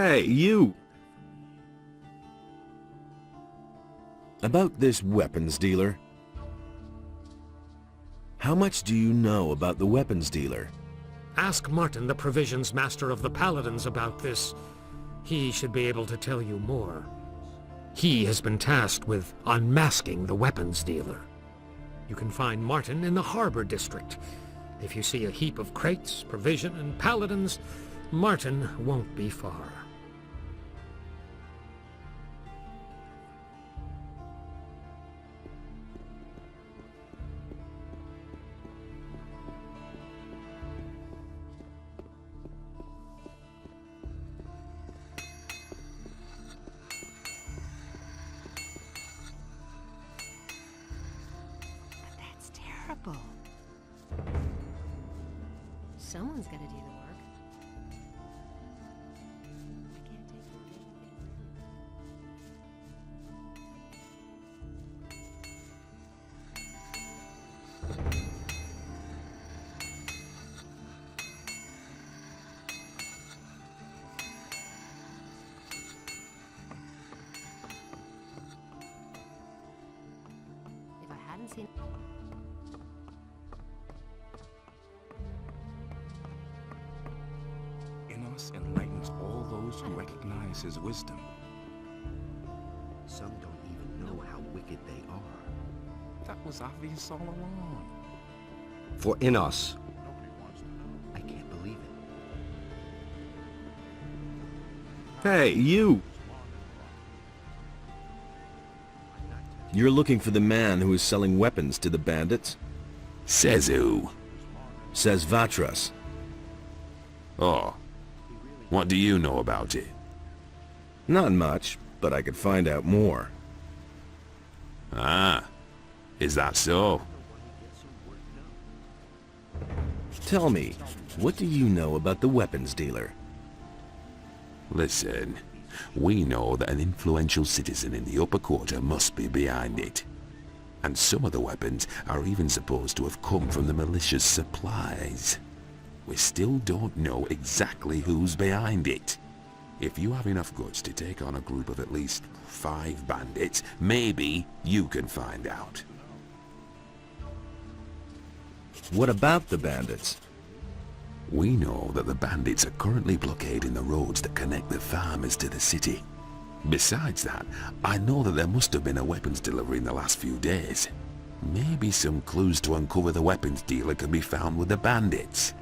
Hey, you! About this weapons dealer. How much do you know about the weapons dealer? Ask Martin, the provisions master of the Paladins, about this. He should be able to tell you more. He has been tasked with unmasking the weapons dealer. You can find Martin in the Harbor District. If you see a heap of crates, provision, and Paladins, Martin won't be far. Someone's got to do the work. I can't take If I hadn't seen... enlightens all those who recognize his wisdom. Some don't even know how wicked they are. That was obvious all along. For in us, I can't believe it. Hey, you! You're looking for the man who is selling weapons to the bandits? Says who? Says Vatras. Oh. What do you know about it? Not much, but I could find out more. Ah. Is that so? Tell me, what do you know about the weapons dealer? Listen, we know that an influential citizen in the upper quarter must be behind it. And some of the weapons are even supposed to have come from the militia's supplies. We still don't know exactly who's behind it. If you have enough guts to take on a group of at least 5 bandits, maybe you can find out. What about the bandits? We know that the bandits are currently blockading the roads that connect the farmers to the city. Besides that, I know that there must have been a weapons delivery in the last few days. Maybe some clues to uncover the weapons dealer can be found with the bandits.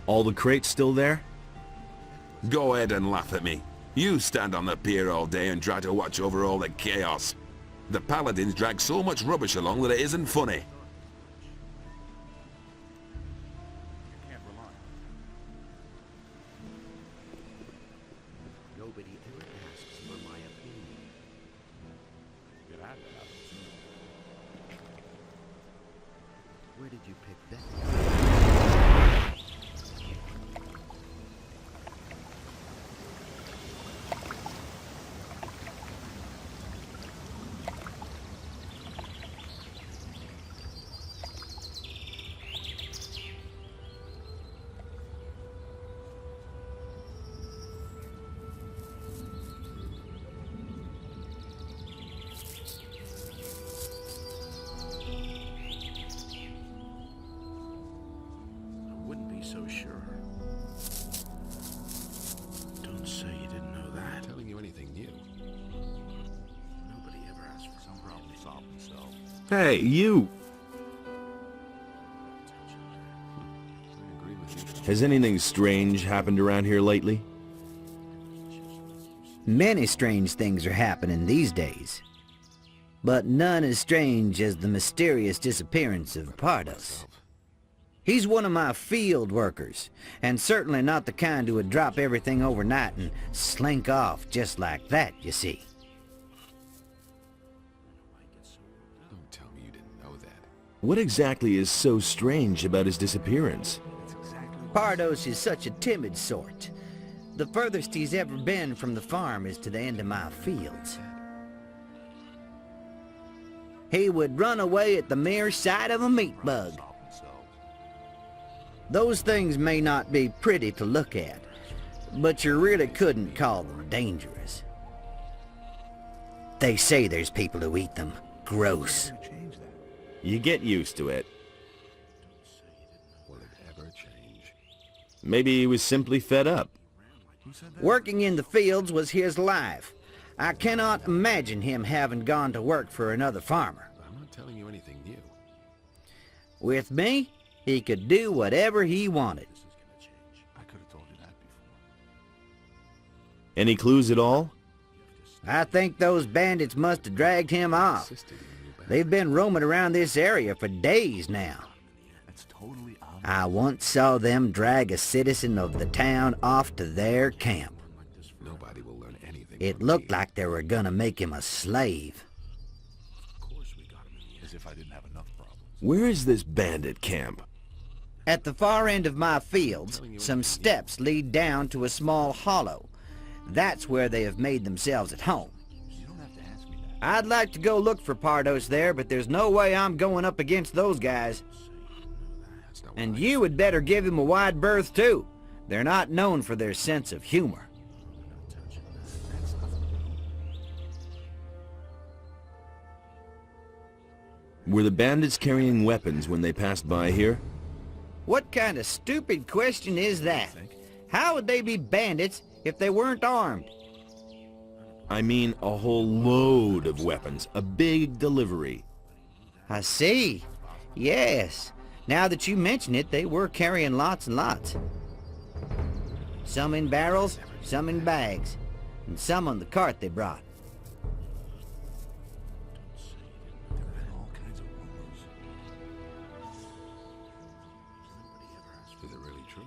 All the crates still there? Go ahead and laugh at me. You stand on the pier all day and try to watch over all the chaos. The Paladins drag so much rubbish along that it isn't funny. Nobody ever asks for my opinion. Where did you pick that? So sure. Don't say you didn't know that. Telling you anything new? Nobody ever asked for some problem to solve themselves. Hey, you! I agree with you. Has anything strange happened around here lately? Many strange things are happening these days, but none as strange as the mysterious disappearance of Pardos. He's one of my field workers, and certainly not the kind who would drop everything overnight and slink off just like that, you see. Don't tell me you didn't know that. What exactly is so strange about his disappearance? Pardos is such a timid sort. The furthest he's ever been from the farm is to the end of my fields. He would run away at the mere sight of a meat bug. Those things may not be pretty to look at, but you really couldn't call them dangerous. They say there's people who eat them. Gross. You get used to it. Will it ever change? Maybe he was simply fed up. Working in the fields was his life. I cannot imagine him having gone to work for another farmer. I'm not telling you anything new. With me, he could do whatever he wanted. This is gonna change. I could have told you that before. Any clues at all? I think those bandits must have dragged him off. Insisted you knew better. They've been roaming around this area for days now. That's totally obvious. I once saw them drag a citizen of the town off to their camp. Nobody will learn anything. It from looked me. like they were gonna make him a slave. Of course we got him in the end. As if I didn't have enough problems. Where is this bandit camp? At the far end of my fields, some steps lead down to a small hollow. That's where they have made themselves at home. You don't have to ask me that. I'd like to go look for Pardos there, but there's no way I'm going up against those guys. That's not And what you would better give him a wide berth, too. They're not known for their sense of humor. That's nothing. Were the bandits carrying weapons when they passed by here? What kind of stupid question is that? How would they be bandits if they weren't armed? I mean a whole load of weapons. A big delivery. I see. Yes. Now that you mention it, they were carrying lots and lots. Some in barrels, some in bags, and some on the cart they brought. There are all kinds of rumors. Nobody ever asked for. Is it really true?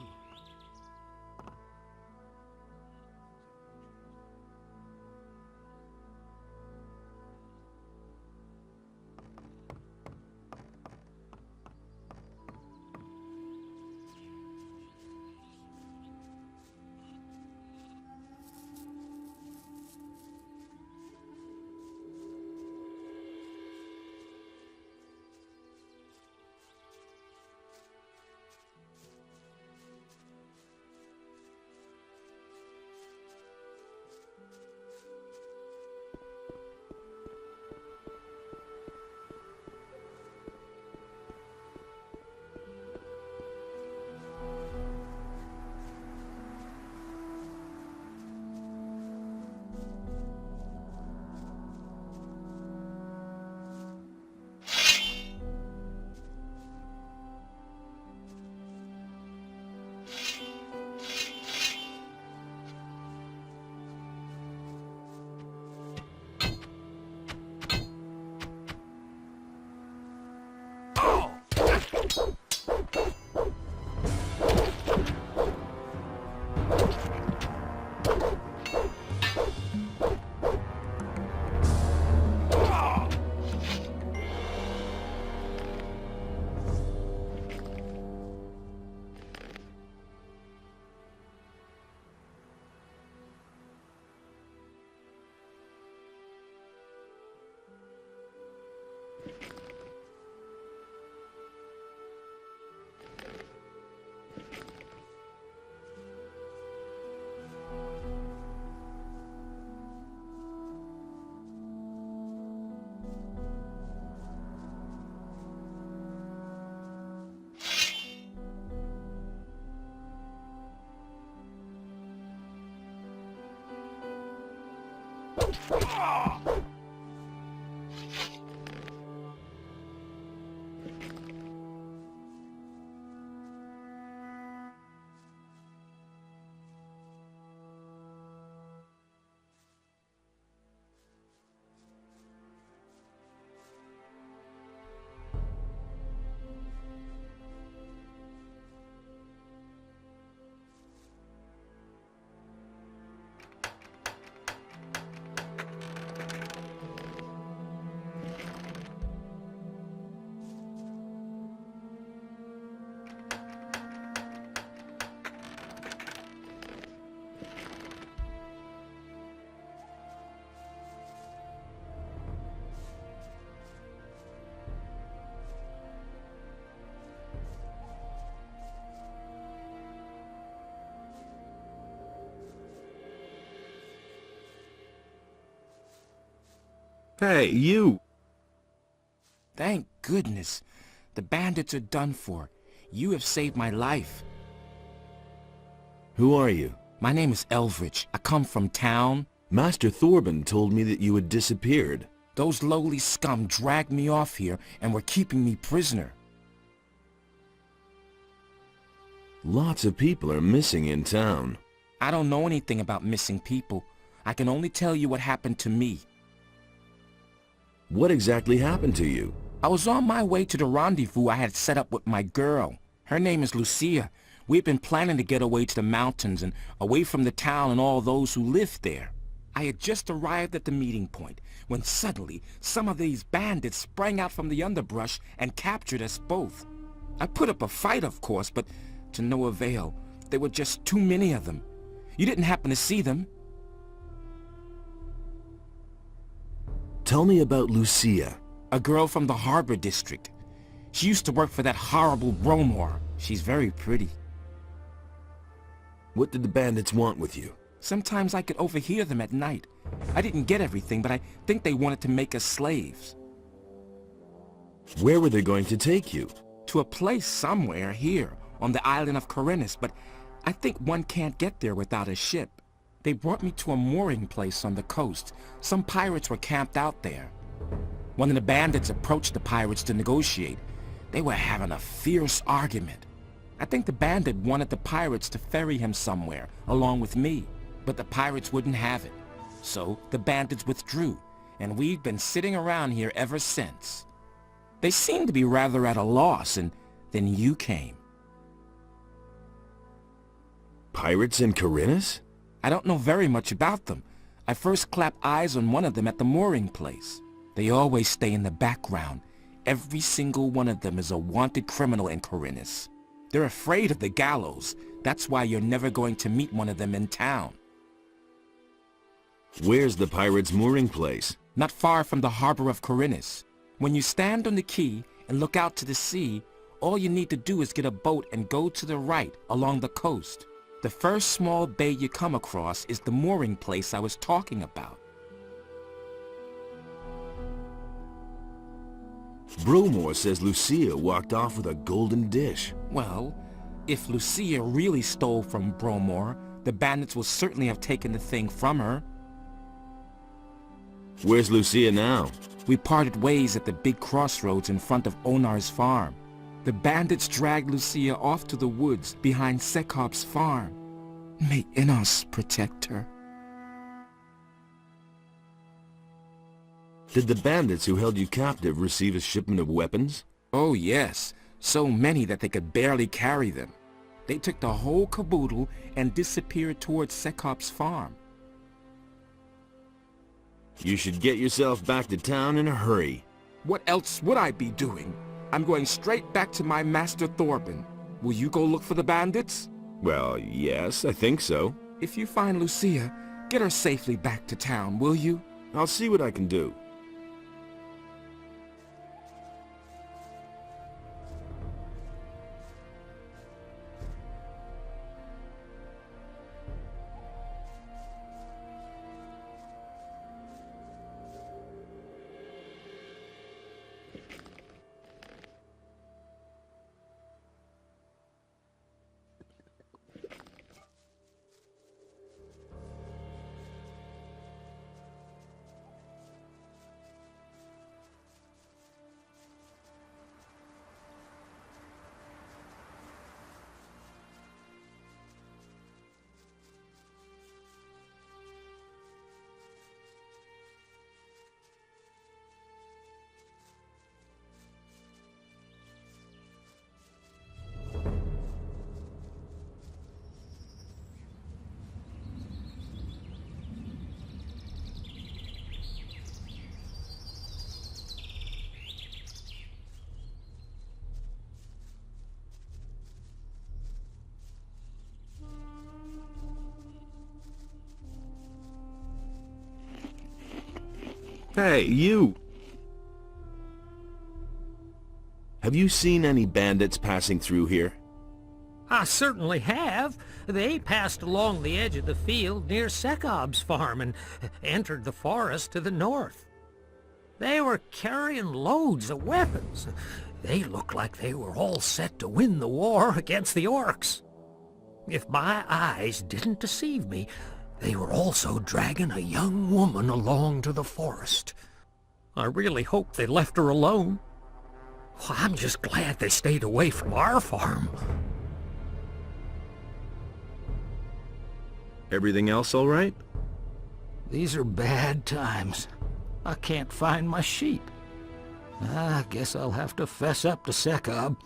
Hey, you! Thank goodness. The bandits are done for. You have saved my life. Who are you? My name is Elvridge. I come from town. Master Thorben told me that you had disappeared. Those lowly scum dragged me off here and were keeping me prisoner. Lots of people are missing in town. I don't know anything about missing people. I can only tell you what happened to me. What exactly happened to you? I was on my way to the rendezvous I had set up with my girl. Her name is Lucia. We've been planning to get away to the mountains and away from the town and all those who lived there. I had just arrived at the meeting point when suddenly some of these bandits sprang out from the underbrush and captured us both. I put up a fight, of course, but to no avail. There were just too many of them. You didn't happen to see them? Tell me about Lucia. A girl from the harbor district. She used to work for that horrible Bromor. She's very pretty. What did the bandits want with you? Sometimes I could overhear them at night. I didn't get everything, but I think they wanted to make us slaves. Where were they going to take you? To a place somewhere here, on the island of Corinus, but I think one can't get there without a ship. They brought me to a mooring place on the coast. Some pirates were camped out there. One of the bandits approached the pirates to negotiate. They were having a fierce argument. I think the bandit wanted the pirates to ferry him somewhere, along with me. But the pirates wouldn't have it. So the bandits withdrew, and we've been sitting around here ever since. They seemed to be rather at a loss, and then you came. Pirates in Corinus? I don't know very much about them. I first clapped eyes on one of them at the mooring place. They always stay in the background. Every single one of them is a wanted criminal in Corinus. They're afraid of the gallows. That's why you're never going to meet one of them in town. Where's the pirates' mooring place? Not far from the harbor of Corinus. When you stand on the quay and look out to the sea, all you need to do is get a boat and go to the right along the coast. The first small bay you come across is the mooring place I was talking about. Bromor says Lucia walked off with a golden dish. Well, if Lucia really stole from Bromor, the bandits will certainly have taken the thing from her. Where's Lucia now? We parted ways at the big crossroads in front of Onar's farm. The bandits dragged Lucia off to the woods behind Sekop's farm. May Innos protect her. Did the bandits who held you captive receive a shipment of weapons? Oh yes, so many that they could barely carry them. They took the whole caboodle and disappeared towards Sekop's farm. You should get yourself back to town in a hurry. What else would I be doing? I'm going straight back to my master Thorben. Will you go look for the bandits? Well, yes, I think so. If you find Lucia, get her safely back to town, will you? I'll see what I can do. Hey, you! Have you seen any bandits passing through here? I certainly have. They passed along the edge of the field near Sekob's farm and entered the forest to the north. They were carrying loads of weapons. They looked like they were all set to win the war against the orcs. If my eyes didn't deceive me, they were also dragging a young woman along to the forest. I really hope they left her alone. Well, I'm just glad they stayed away from our farm. Everything else all right? These are bad times. I can't find my sheep. I guess I'll have to fess up to Sekab.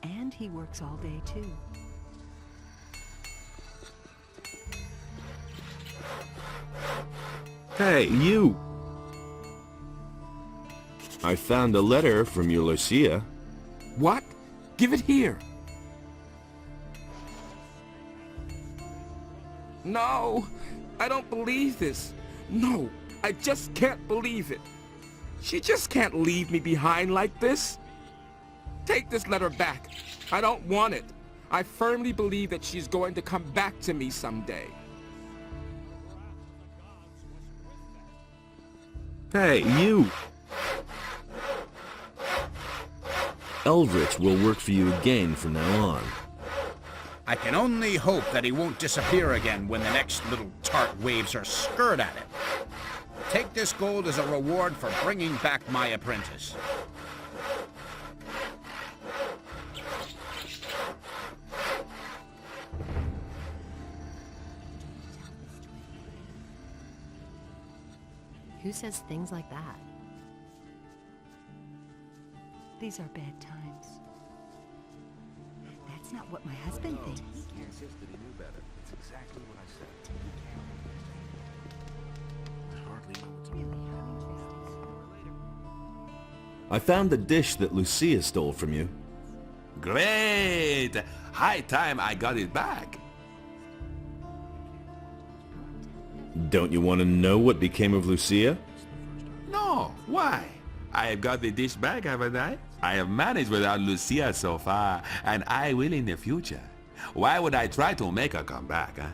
And he works all day, too. Hey, you! I found a letter from your Lucia. What? Give it here. No, I don't believe this. No, I just can't believe it. She just can't leave me behind like this. Take this letter back. I don't want it. I firmly believe that she's going to come back to me someday. Hey, you! Eldritch will work for you again from now on. I can only hope that he won't disappear again when the next little tart waves her skirt at him. Take this gold as a reward for bringing back my apprentice. Who says things like that? These are bad times. That's not what my husband thinks. He insisted he knew better. It's exactly what I said. I hardly know what to do. I found the dish that Lucia stole from you. Great! High time I got it back. Don't you want to know what became of Lucia? No, why? I have got the dish back, haven't I? I have managed without Lucia so far, and I will in the future. Why would I try to make her come back, huh?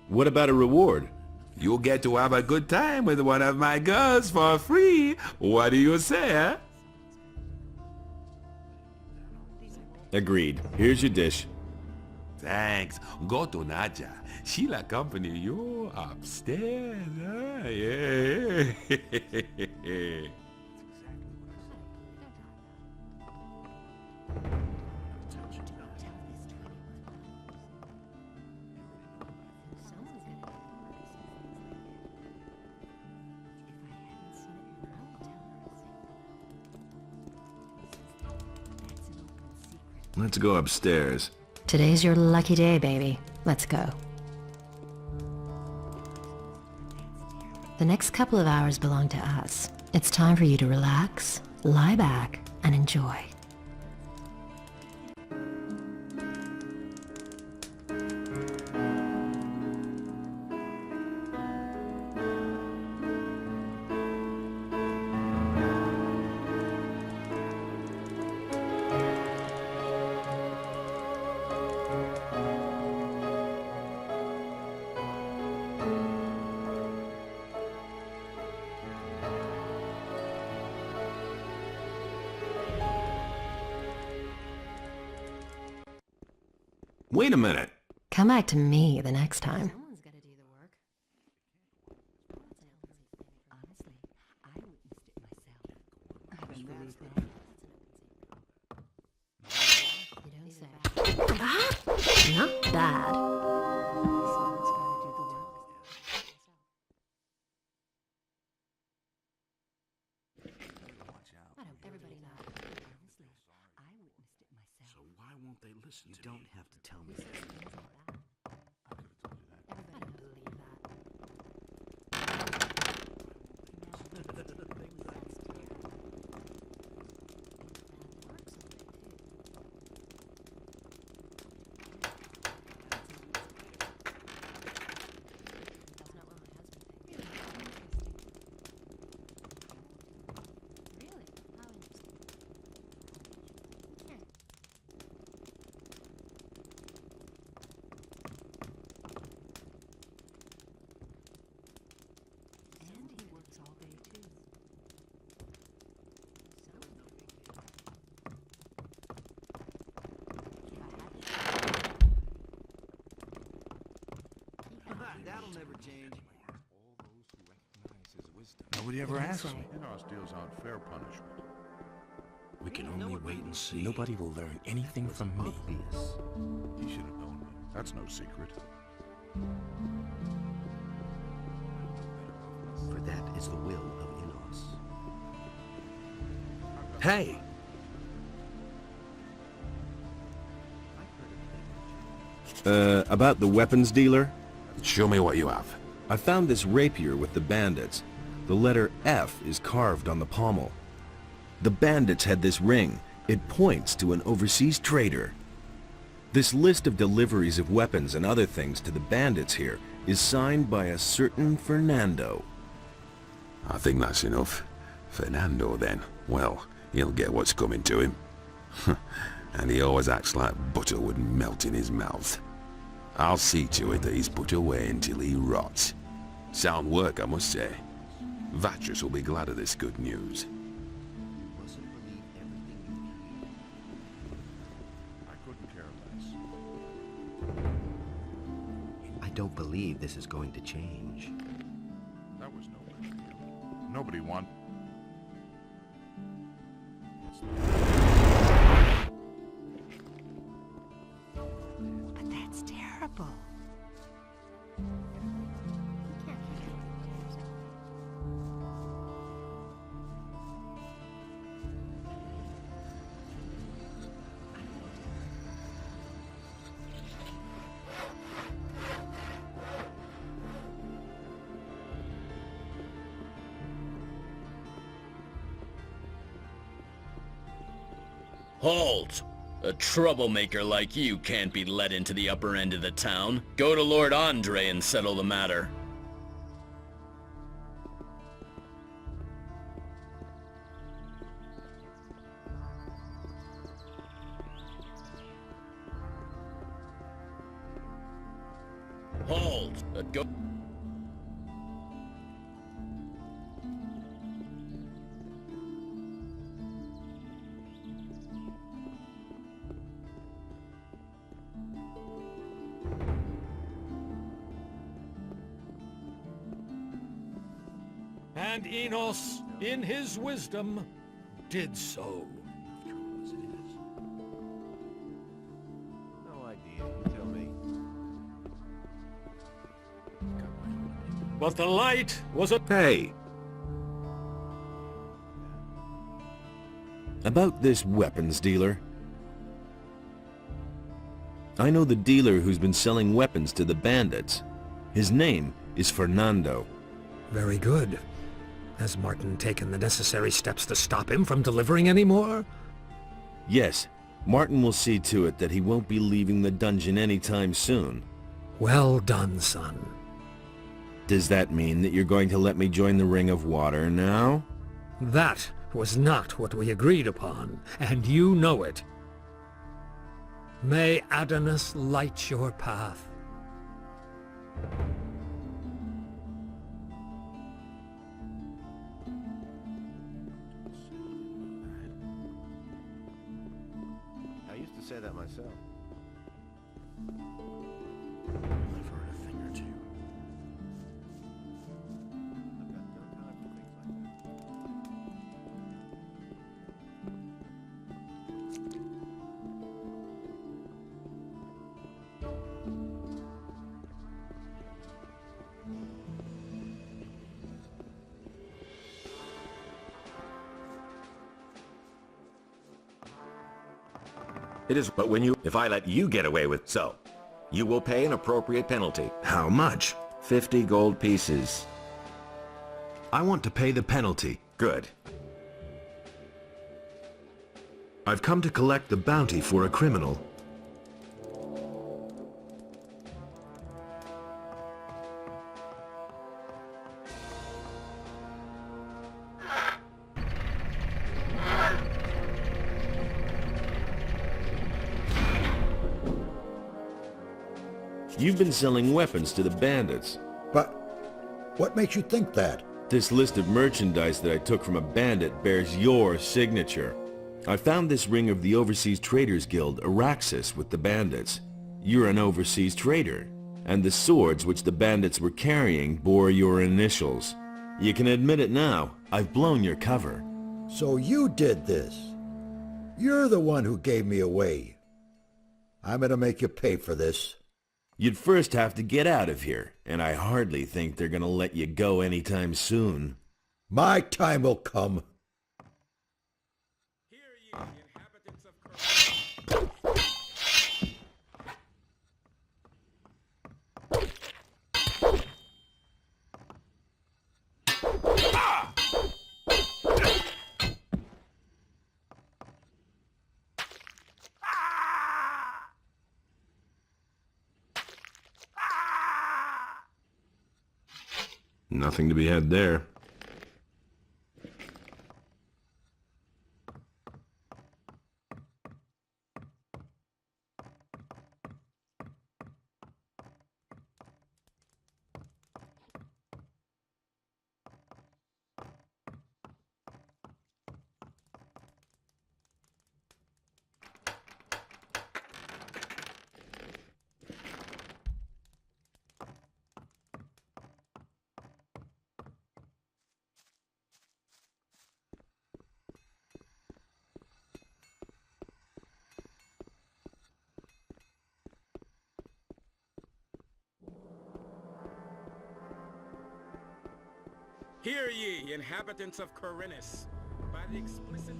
What about a reward? You get to have a good time with one of my girls for free. What do you say, huh? Agreed. Here's your dish. Thanks. Go to Nadja. She'll accompany you upstairs. Huh? Yeah. Let's go upstairs. Today's your lucky day, baby. Let's go. The next couple of hours belong to us. It's time for you to relax, lie back, and enjoy. Wait a minute. Come back to me the next time. Someone's got to do the work. Honestly, I witnessed it myself. I can believe that. You don't say. Not bad. Someone's got to do the work. I don't everybody know. Honestly, I witnessed it myself. So why won't they listen to me? You don't have to tell me. Everybody believe that. And he works all day too. That'll never change. All those who recognize his wisdom. Nobody ever asks me. Enos deals out fair punishment. We can only wait and see. Nobody will learn anything from me. He should have known me. That's no secret. For that is the will of Enos. Hey! About the weapons dealer? Show me what you have. I found this rapier with the bandits. The letter F is carved on the pommel. The bandits had this ring. It points to an overseas trader. This list of deliveries of weapons and other things to the bandits here is signed by a certain Fernando. I think that's enough. Fernando, then. Well, he'll get what's coming to him. And he always acts like butter would melt in his mouth. I'll see to it that he's put away until he rots. Sound work, I must say. Vatras will be glad of this good news. I couldn't care less. I don't believe this is going to change. That was no big deal. Nobody won. But that's terrible. Halt! A troublemaker like you can't be let into the upper end of the town. Go to Lord Andre and settle the matter. Halt! Go... And Enos, in his wisdom, did so. No idea, you tell me. But the light was a... Hey! About this weapons dealer. I know the dealer who's been selling weapons to the bandits. His name is Fernando. Very good. Has Martin taken the necessary steps to stop him from delivering any more? Yes, Martin will see to it that he won't be leaving the dungeon anytime soon. Well done, son. Does that mean that you're going to let me join the Ring of Water now? That was not what we agreed upon, and you know it. May Adonis light your path. I used to say that myself. I've heard a thing or two. I've got no time for things like that. It is, but if I let you get away with so, you will pay an appropriate penalty. How much? 50 gold pieces. I want to pay the penalty. Good. I've come to collect the bounty for a criminal. You've been selling weapons to the bandits. But what makes you think that? This list of merchandise that I took from a bandit bears your signature. I found this ring of the Overseas Traders Guild, Araxis, with the bandits. You're an overseas trader. And the swords which the bandits were carrying bore your initials. You can admit it now. I've blown your cover. So you did this. You're the one who gave me away. I'm gonna make you pay for this. You'd first have to get out of here, and I hardly think they're gonna let you go anytime soon. My time will come. Hear ye, inhabitants of Nothing to be had there. Hear ye, inhabitants of Corinus, by the explicit